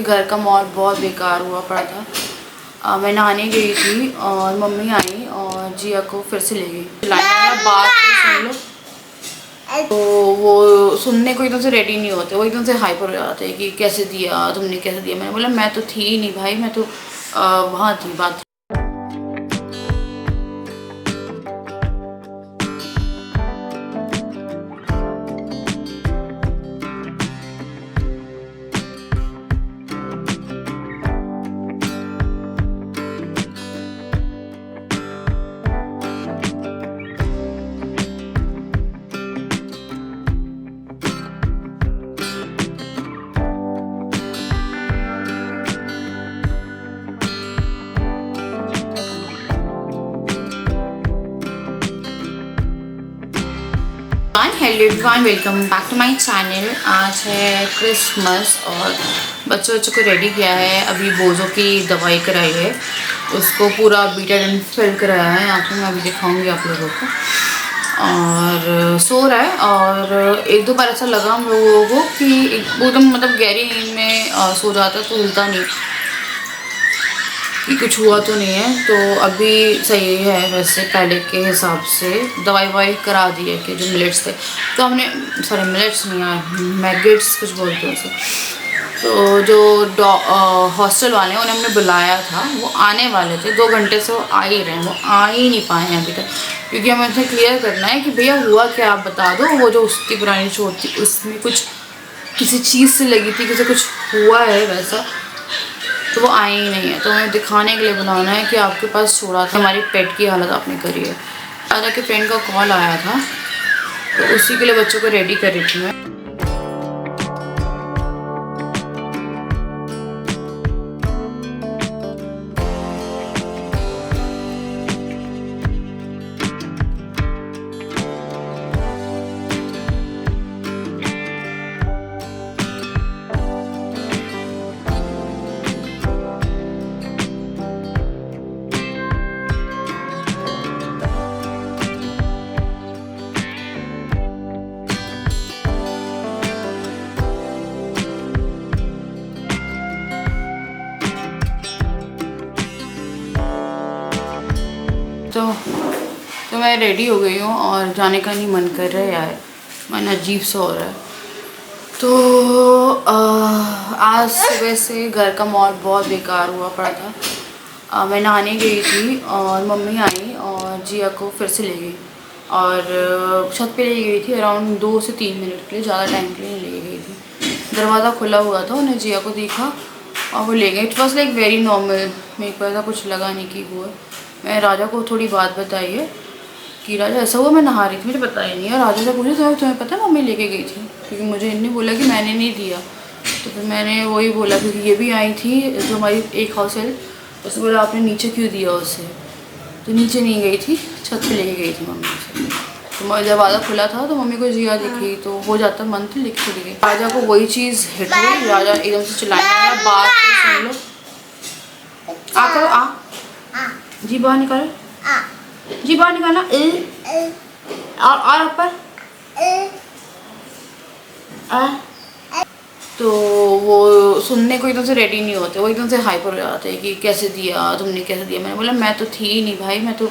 घर का माहौल बहुत बेकार हुआ पड़ा था। मैं नहाने गई थी और मम्मी आई और जिया को फिर से ले गई। बात तो सुन लो, तो वो सुनने को एकदम से रेडी नहीं होते, वो एकदम से हाइपर हो जाते हैं कि कैसे दिया तुमने, कैसे दिया। मैंने बोला मैं तो थी नहीं भाई, मैं तो वहाँ थी बात। Hello everyone, welcome back to my channel. आज है क्रिसमस और बच्चों को रेडी किया है। अभी बोझों की दवाई कराई है, उसको पूरा बीटाडिन फिल कराया है। आपको मैं अभी दिखाऊंगी आप लोगों को। और सो रहा है और एक दो बार ऐसा लगा हम लोगों को कि एकदम मतलब गहरी नींद में सो जाता तो हिलता नहीं कि कुछ हुआ तो नहीं है। तो अभी सही है वैसे, पहले के हिसाब से दवाई ववाई करा दी है कि जो मिलेट्स थे तो हमने, सॉरी मिलेट्स नहीं यार, मैगेट्स कुछ बोलते हैं उसे। तो जो हॉस्टल वाले हैं उन्हें हमने बुलाया था, वो आने वाले थे 2 घंटे से, वो आ ही रहे हैं, वो आ ही नहीं पाए हैं अभी तक। क्योंकि हमें उनसे क्लियर करना है कि भैया हुआ क्या, आप बता दो। वो जो उसकी पुरानी चोट थी उसमें कुछ किसी चीज़ से लगी थी, किसी कुछ हुआ है वैसा, तो वो आए ही नहीं है। तो हमें दिखाने के लिए बुलाना है कि आपके पास छोड़ा था, हमारी पेट की हालत आपने करी है। दादा के फ्रेंड का कॉल आया था तो उसी के लिए बच्चों को रेडी कर रही थी मैं। तो मैं रेडी हो गई हूँ और जाने का नहीं मन कर रहा है यार, मन अजीब सा हो रहा है। तो आज सुबह से घर का माहौल बहुत बेकार हुआ पड़ा था। मैं नहाने गई थी और मम्मी आई और जिया को फिर से ले गई और छत पे ले गई थी अराउंड 2 से 3 मिनट के लिए, ज़्यादा टाइम के लिए ले गई थी। दरवाज़ा खुला हुआ था, उन्हें जिया को देखा और वो ले गए। It was like very normal, मेरे को ऐसा कुछ लगा नहीं कि वो। मैं राजा को थोड़ी बात बताई है कि राजा ऐसा हुआ, मैं नहा रही थी, मुझे पता ही नहीं है। राजा से पूछा तो तुम्हें पता है मम्मी लेके गई थी, क्योंकि मुझे इन्होंने बोला कि मैंने नहीं दिया। तो फिर मैंने वही बोला, क्योंकि ये भी आई थी जो हमारी एक हाउस है, उसने बोला आपने नीचे क्यों दिया उसे। तो नीचे नहीं गई थी, छत पर लेके गई थी मम्मी से। तो जब दरवाज़ा खुला था तो मम्मी को जिया दिखी, तो हो जाता मन तो लेके चली गई। राजा को वही चीज़ हिट हुई, राजा एकदम से चिल्लाने लगा, बात तो सुन लो, आ करो, आ जी बाहर निकालो, जी बाहर निकालना, और ऊपर। तो वो सुनने को एकदम से रेडी नहीं होते, वो एकदम से हाइपर हो जाते हैं कि कैसे दिया तुमने, कैसे दिया। मैंने बोला मैं तो थी नहीं भाई, मैं तो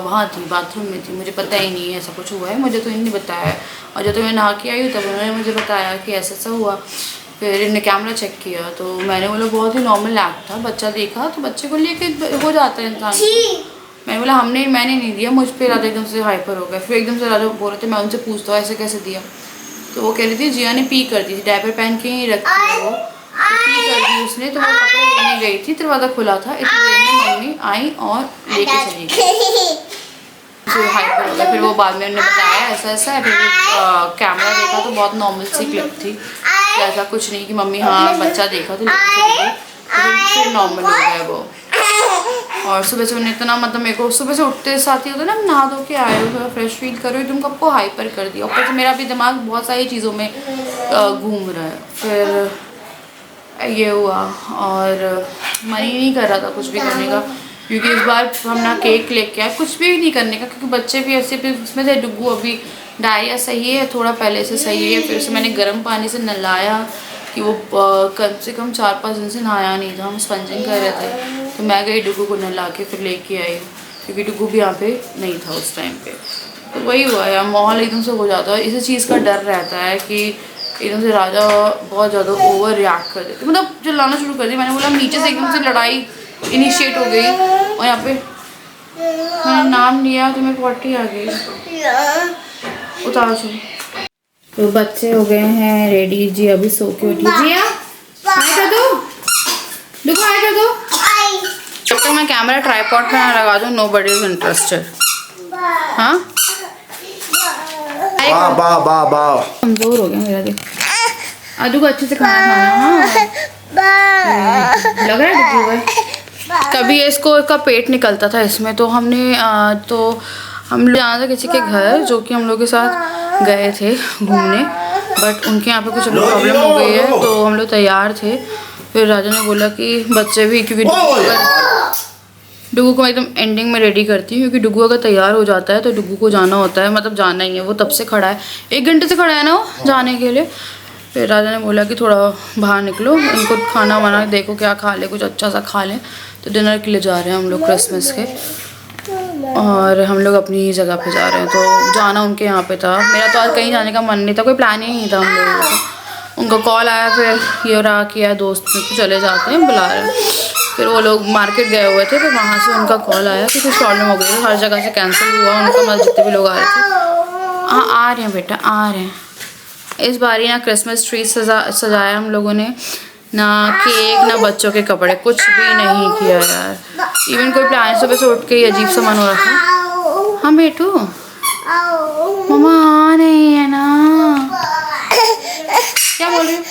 वहाँ थी, बाथरूम में थी, मुझे पता ही नहीं है ऐसा कुछ हुआ है, मुझे तो इन्होंने बताया। और जब तो मैं नहा के आई हूँ तब उन्होंने मुझे बताया कि ऐसा ऐसा हुआ। फिर इन्हें कैमरा चेक किया तो मैंने बोला बहुत ही नॉर्मल एक्ट था, बच्चा देखा तो बच्चे को लेके हो जाता है इंसान को। मैंने बोला मैंने नहीं दिया, मुझ पर राजा एकदम से हाइपर हो गया। फिर एकदम से राजा बोल रहे थे, मैं उनसे पूछता हूँ ऐसे कैसे दिया। तो वो कह रही थी जिया ने पी कर दी थी, डायपर पहन के ही रखी है वो, तो पी कर दी उसने। तो वो कपड़े लेने गई थी, दरवाज़ा खुला था, इतनी देर में मम्मी आई और लेके चली गई। जो हाइपर हो गया। फिर वो बाद में उन्होंने बताया ऐसा ऐसा है। फिर कैमरा देखा तो बहुत नॉर्मल सी क्लिप थी, ऐसा कुछ नहीं कि मम्मी हाँ बच्चा देखा तो लेके चली गई, फिर नॉर्मल हो गया वो। और सुबह से उन्हें इतना, मतलब मेरे को सुबह से उठते साथ ही होता ना, नहा धो के आए हो, थोड़ा फ्रेश फील करो, तुम कब को हाइपर कर दिया। ऊपर से मेरा भी दिमाग बहुत सारी चीज़ों में घूम रहा है। फिर ये हुआ और मन ही नहीं कर रहा था कुछ भी करने का, क्योंकि इस बार हम ना केक लेके आए, कुछ भी नहीं करने का, क्योंकि बच्चे भी ऐसे भी उसमें से डुगू अभी डायरिया सही है, थोड़ा पहले से सही है। फिर उसे मैंने गर्म पानी से नहलाया, कि वो कम से कम 4-5 दिन से नहाया नहीं था, हम स्पंजिंग कर रहे थे। तो मैं गई डुगू को नहला के फिर लेके आई हूँ, क्योंकि डुगू भी यहाँ पे नहीं था उस टाइम पे। तो वही हुआ यार, माहौल एकदम से हो जाता है। इसी चीज़ का डर रहता है कि एकदम से राजा बहुत ज़्यादा ओवर रिएक्ट कर देते, मतलब चिल्लाना शुरू कर दिया। मैंने बोला नीचे से एकदम से लड़ाई इनिशिएट हो गई, और यहाँ पे मैंने नाम लिया तो मैं पॉटी आ गई। उतार से तो बच्चे हो गए हैं रेडी जी, अभी सो के उठी। जिया हाय कर दो, देखो हाय कर दो। जब तक मैं कैमरा ट्राइपॉड पे ना लगा दूँ, नोबडी इज इंटरेस्टेड। हाँ कमजोर हो गया मेरा देख। आदू को अच्छे से खाना खाना। हाँ लग रहा है भाई। कभी इसको का पेट निकलता था इसमें, तो हमने तो हम लोग जाना था किसी के घर, जो कि हम लोग के साथ गए थे घूमने, बट उनके यहाँ पे कुछ प्रॉब्लम हो गई है, तो हम लोग तैयार थे। फिर राजा ने बोला कि बच्चे भी, क्योंकि डुगू को मैं एकदम एंडिंग में रेडी करती हूँ, क्योंकि डुगू अगर तैयार हो जाता है तो डुगू को जाना होता है, मतलब जाना ही है। वो तब से खड़ा है, 1 घंटे से खड़ा है ना वो जाने के लिए। फिर राजा ने बोला कि थोड़ा बाहर निकलो, इनको खाना वाना देखो क्या खा ले, कुछ अच्छा सा खा लें। तो डिनर के लिए जा रहे हैं हम लोग क्रिसमस के, और हम लोग अपनी जगह पे जा रहे हैं। तो जाना उनके यहाँ पे था, मेरा तो आज कहीं जाने का मन नहीं था, कोई प्लान ही नहीं था हम लोगों को। उनका कॉल आया, फिर ये रहा किया दोस्त ने तो चले जाते हैं, बुला रहे हैं। फिर वो लोग मार्केट गए हुए थे, फिर वहाँ से उनका कॉल आया कि कुछ प्रॉब्लम हो गई है, हर जगह से कैंसिल हुआ उनका, मतलब जितने भी लोग आ रहे थे। हाँ आ रहे हैं बेटा, आ रहे हैं। इस बार ना क्रिसमस ट्री सजाया हम लोगों ने, ना केक ना बच्चों के कपड़े, कुछ भी नहीं किया यार। इवन कोई प्लान सुबह से उठ के अजीब सा मन हो रहा था। हाँ बेटू मम्मा आ नहीं है ना, क्या बोल रही हो?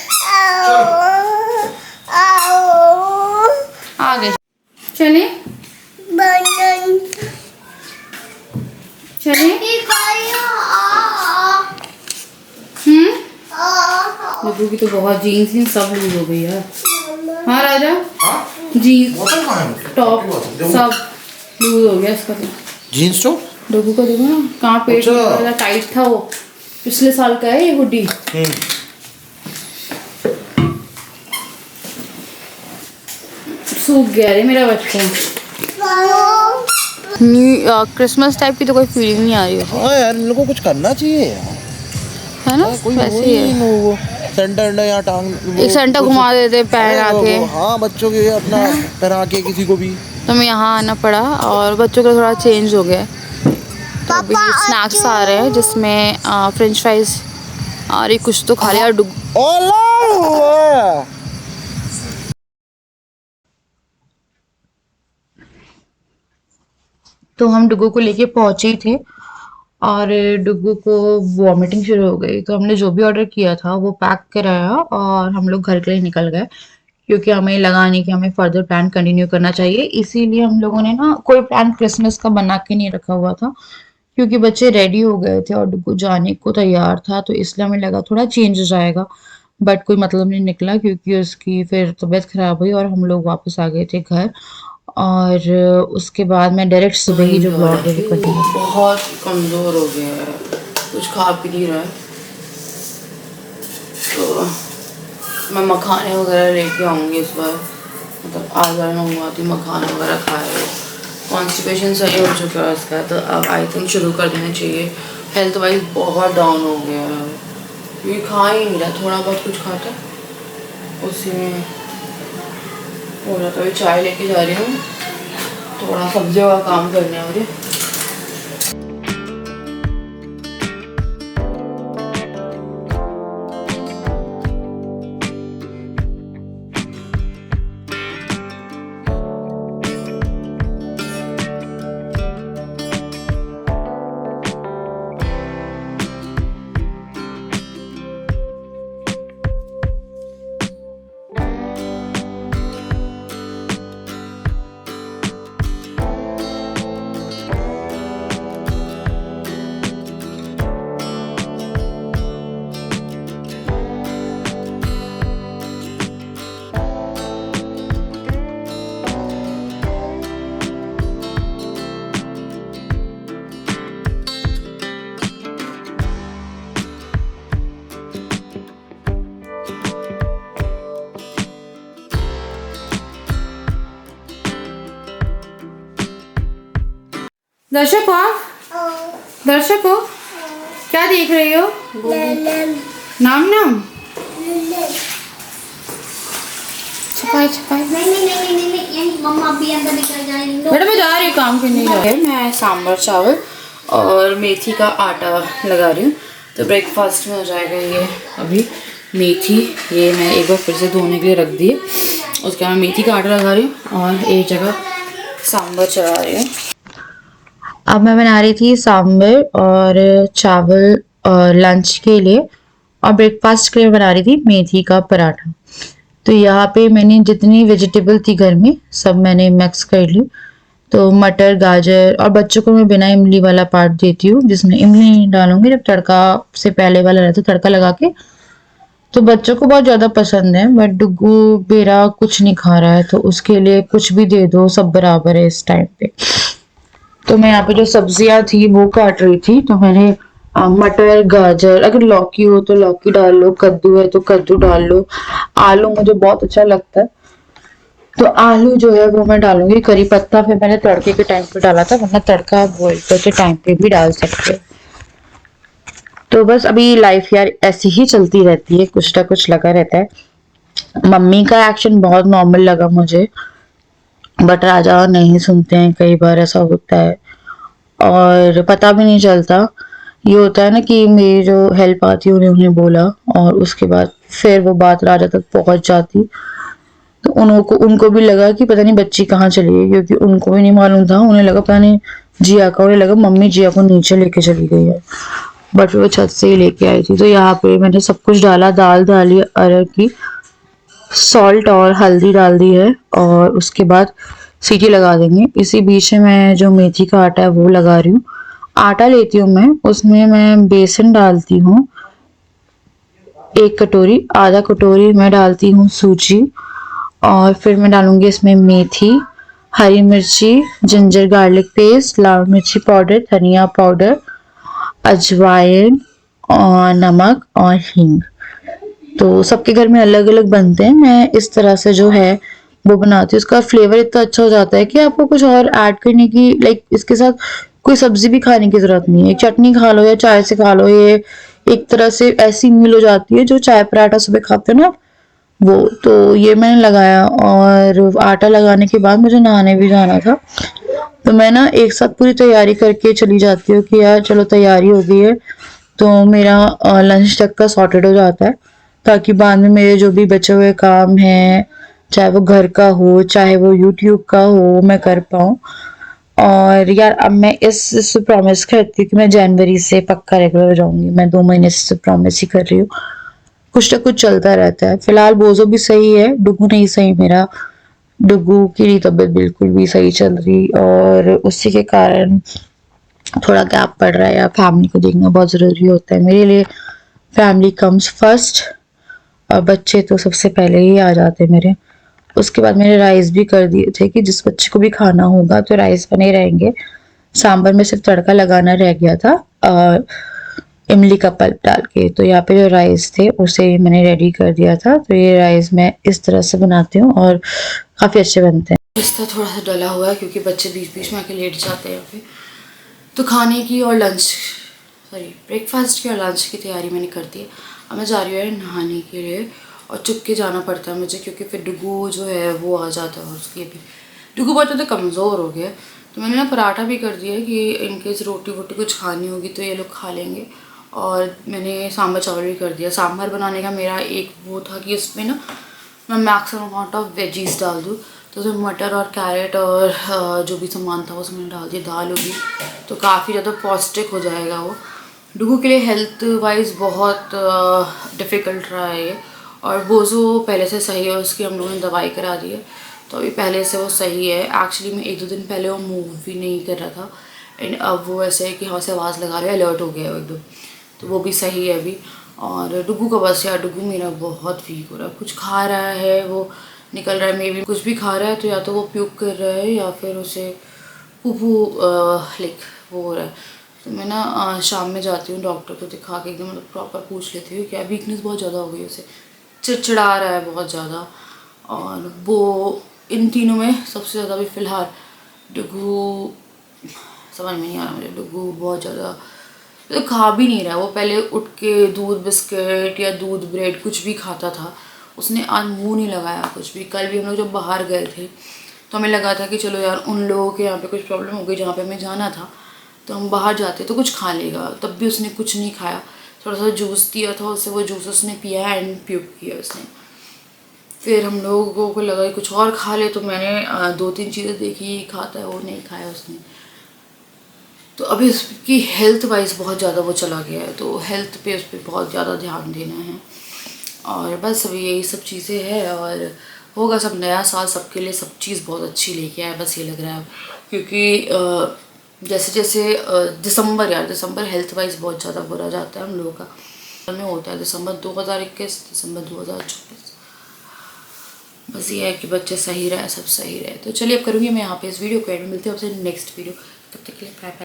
आ गए, चले चले। बबू की तो बहुत जीन्स सब लूज हो गई यार। हाँ राजा, जीन्स टॉप सब लूज हो गया इसका। तो जीन्स टॉप डोगू को देखो ना, कहाँ पेट वाला टाइट था, वो पिछले साल का है ये हुडी। सूख गया रे मेरा बच्चा। क्रिसमस टाइप की तो कोई फीलिंग नहीं आ रही है। हाँ यार, इन लोगों को कुछ करना चाहिए यार, है ना? कोई वैसे ही है, वो सेंटा यहाँ टांग, एक सेंटा घुमा देते पहना के। हाँ बच्चों के अपना पहना के किसी को भी। तो मैं यहाँ आना पड़ा, और बच्चों का थोड़ा चेंज हो गया। तो अभी स्नैक्स आ रहे हैं, जिसमें फ्रेंच फ्राइज और ये कुछ तो खा लिया। तो हम डुगू को लेके पहुंचे ही थे, और डुगू को वॉमिटिंग शुरू हो गई। तो हमने जो भी ऑर्डर किया था वो पैक कराया, और हम लोग घर के लिए निकल गए, क्योंकि हमें लगा नहीं कि हमें फर्दर प्लान कंटिन्यू करना चाहिए। इसीलिए हम लोगों ने ना कोई प्लान क्रिसमस का बना के नहीं रखा हुआ था, क्योंकि बच्चे रेडी हो गए थे और डुगू जाने को तैयार था। तो इसलिए हमें लगा थोड़ा चेंज हो जाएगा, बट कोई मतलब नहीं निकला, क्योंकि उसकी फिर तबीयत खराब हुई और हम लोग वापस आ गए थे घर। और उसके बाद मैं डायरेक्ट सुबह ही जो ब्लॉग है वो कंटिन्यू। बहुत कमज़ोर हो गया है, कुछ खा पी नहीं रहा है, तो मैं मखाने वगैरह लेके आऊँगी इस बार, मतलब आज बार मंगवाती हूँ मखाने वगैरह खाए। कॉन्स्टिपेशन सही हो चुका है इसका, तो अब आई थिंक शुरू कर देना चाहिए। हेल्थ वाइज बहुत डाउन हो गया है, ये खा ही नहीं रहा, थोड़ा बहुत कुछ खाता उसी में हो रहा। तो अभी चाय लेके जा रही हूँ, थोड़ा सब्जियों का काम करने है मुझे। दर्शक हो आप? दर्शक हो? क्या देख रही हो? नाम नाम छपाई छपाई। नहीं मम्मा भी अंदर निकल जाएंगे। बेटा मैं जा रही हूँ काम करने जा रही हूँ। मैं सांभर चावल और मेथी का आटा लगा रही हूँ, तो ब्रेकफास्ट में हो जाएगा ये। अभी मेथी ये मैं एक बार फिर से धोने के लिए रख दी है, उसके बाद मेथी का आटा लगा रही हूँ और एक जगह सांभर चढ़ा रही हूँ। अब मैं बना रही थी सांभर और चावल लंच के लिए, और ब्रेकफास्ट के लिए बना रही थी मेथी का पराठा। तो यहाँ पे मैंने जितनी वेजिटेबल थी घर में सब मैंने मिक्स कर ली। तो मटर, गाजर, और बच्चों को मैं बिना इमली वाला पार्ट देती हूँ, जिसमें इमली नहीं डालूंगी, जब तड़का से पहले वाला रहता है तड़का लगा के। तो बच्चों को बहुत ज़्यादा पसंद है, बट डुगू बेरा कुछ नहीं खा रहा है, तो उसके लिए कुछ भी दे दो सब बराबर है इस टाइम पे। तो मैं यहाँ पे जो सब्जियां थी वो काट रही थी, तो मैंने मटर, गाजर, अगर लौकी हो तो लौकी डाल लो, कद्दू है तो कद्दू डाल लो, आलू मुझे बहुत अच्छा लगता है तो आलू जो है वो मैं डालूंगी। करी पत्ता फिर मैंने तड़के के टाइम पे डाला था, वरना तड़का बॉईल करके टाइम पे भी डाल सकते हैं। तो बस अभी लाइफ यार ऐसी ही चलती रहती है, कुछ ना कुछ लगा रहता है। मम्मी का एक्शन बहुत नॉर्मल लगा मुझे, बट राजा नहीं सुनते हैं, कई बार ऐसा होता है और पता भी नहीं चलता। ये होता है ना कि मेरी जो हेल्प आती है उन्हें उन्हें बोला, और उसके बाद फिर वो बात राजा तक पहुंच जाती, तो उनको भी लगा कि पता नहीं बच्ची कहाँ चली गई, क्योंकि उनको भी नहीं मालूम था। उन्हें लगा पता नहीं जिया का, उन्हें लगा मम्मी जिया को नीचे लेके चली गई है, बट वो छत से ही लेके आई थी। तो यहाँ पे मैंने सब कुछ डाला, दाल डाली अरहर की, सॉल्ट और हल्दी डाल दी है, और उसके बाद सीटी लगा देंगे। इसी बीच में मैं जो मेथी का आटा है वो लगा रही हूँ। आटा लेती हूँ मैं, उसमें मैं बेसन डालती हूँ 1 कटोरी, आधा कटोरी मैं डालती हूँ सूजी, और फिर मैं डालूंगी इसमें मेथी, हरी मिर्ची, जिंजर गार्लिक पेस्ट, लाल मिर्ची पाउडर, धनिया पाउडर, अजवाइन और नमक और हींग। तो सबके घर में अलग अलग बनते हैं, मैं इस तरह से जो है वो बनाती हूँ। उसका फ्लेवर इतना अच्छा हो जाता है कि आपको कुछ और ऐड करने की, लाइक इसके साथ कोई सब्जी भी खाने की जरूरत नहीं है, चटनी खा लो या चाय से खा लो, ये एक तरह से ऐसी मील हो जाती है जो चाय पराठा सुबह खाते हो ना वो। तो ये मैंने लगाया, और आटा लगाने के बाद मुझे नहाने भी जाना था, तो मैं ना एक साथ पूरी तैयारी करके चली जाती हूँ कि यार चलो तैयारी हो गई है, तो मेरा लंच तक का सॉर्टेड हो जाता है, ताकि बाद में मेरे जो भी बचे हुए काम हैं, चाहे वो घर का हो चाहे वो यूट्यूब का हो, मैं कर पाऊँ। और यार अब मैं इससे प्रॉमिस करती हूँ कि मैं जनवरी से पक्का रेगुलर हो जाऊंगी। मैं 2 महीने से प्रॉमिस ही कर रही हूँ, कुछ ना कुछ चलता रहता है। फिलहाल बोझो भी सही है, डुगू नहीं सही मेरा, डुगू की तबीयत बिल्कुल भी सही चल रही, और उसी के कारण थोड़ा गैप पड़ रहा है। यार फैमिली को देखना बहुत ज़रूरी होता है मेरे लिए, फैमिली कम्स फर्स्ट, और बच्चे तो सबसे पहले ही आ जाते मेरे। उसके बाद मैंने राइस भी कर दिए थे कि जिस बच्चे को भी खाना होगा तो राइस बने रहेंगे। सांभर में सिर्फ तड़का लगाना रह गया था इमली का पल्प डाल के। तो यहाँ पे जो राइस थे उसे मैंने रेडी कर दिया था। तो ये राइस मैं इस तरह से बनाती हूँ और काफ़ी अच्छे बनते हैं। इस तरह थोड़ा सा डला हुआ है क्योंकि बच्चे बीच बीच में आके लेट जाते हैं यहाँ पे। तो खाने की और ब्रेकफास्ट की और लंच की तैयारी मैंने कर दी है। अब मैं जा रही हूँ नहाने के लिए, और चुप के जाना पड़ता है मुझे क्योंकि फिर डुगू जो है वो आ जाता है, उसके भी डुगू बहुत ज़्यादा कमज़ोर हो गया। तो मैंने ना पराठा भी कर दिया कि इनकेस रोटी वोटी कुछ खानी होगी तो ये लोग खा लेंगे, और मैंने सांभर चावल भी कर दिया। सांभर बनाने का मेरा एक वो था कि इसमें ना मैं मैक्सिमम अमाउंट ऑफ वेजीज डाल दूँ, तो उसमें मटर और कैरेट और जो भी सामान था वो सब मैंने डाल दिया, दाल होगी तो काफ़ी ज़्यादा पौष्टिक हो जाएगा वो। डुगू के लिए हेल्थ वाइज बहुत डिफ़िकल्ट रहा है ये, और बोझो पहले से सही है, उसकी हम लोगों ने दवाई करा दी है तो अभी पहले से वो सही है। एक्चुअली मैं 1-2 दिन पहले वो मूव भी नहीं कर रहा था, एंड अब वो ऐसे है कि हाँ से आवाज़ लगा रहे, अलर्ट हो गया है एकदम, तो वो भी सही है अभी। और डुगू का बस यार, डुगू मेरा बहुत वीक हो रहा है, कुछ खा रहा है वो निकल रहा है, मे बी कुछ भी खा रहा है तो या तो वो प्यूक कर रहा है या फिर उसे पुपू लाइक वो हो रहा है। तो मैं ना शाम में जाती हूँ डॉक्टर को दिखा के एकदम मतलब प्रॉपर पूछ लेती हूँ क्या वीकनेस बहुत ज़्यादा हो गई उसे, चिड़चिड़ा रहा है बहुत ज़्यादा। और वो इन तीनों में सबसे ज़्यादा भी फ़िलहाल डुगू समझ में नहीं आ रहा मुझे, डुगू बहुत ज़्यादा तो खा भी नहीं रहा। वो पहले उठ के दूध बिस्किट या दूध ब्रेड कुछ भी खाता था, उसने आज मुंह नहीं लगाया कुछ भी। कल भी हम लोग जब बाहर गए थे तो हमें लगा था कि चलो यार उन लोगों के यहाँ पे कुछ प्रॉब्लम हो गई जहाँ पे हमें जाना था, तो हम बाहर जाते तो कुछ खा लेगा, तब भी उसने कुछ नहीं खाया। थोड़ा सा जूस दिया था उससे, वो जूस उसने पिया एंड प्यूक किया उसने। फिर हम लोगों को लगा कि कुछ और खा ले, तो मैंने 2-3 चीज़ें देखी खाता है, वो नहीं खाया उसने। तो अभी उसकी हेल्थ वाइज बहुत ज़्यादा वो चला गया है, तो हेल्थ पे उस पर बहुत ज़्यादा ध्यान देना है। और बस अभी यही सब चीज़ें हैं, और होगा सब। नया साल सबके लिए सब चीज़ बहुत अच्छी लेके आया, बस ये लग रहा है। क्योंकि जैसे जैसे दिसंबर हेल्थ वाइज बहुत ज़्यादा बुरा जाता है हम लोगों का में होता है। दिसंबर 2021, दिसंबर 2024, बस ये है कि बच्चे सही रहे, सब सही रहे। तो चलिए अब करूँगी मैं यहाँ पे इस वीडियो को एंड, मिलते हैं आपसे नेक्स्ट वीडियो। तब तक के लिए बाय बाय।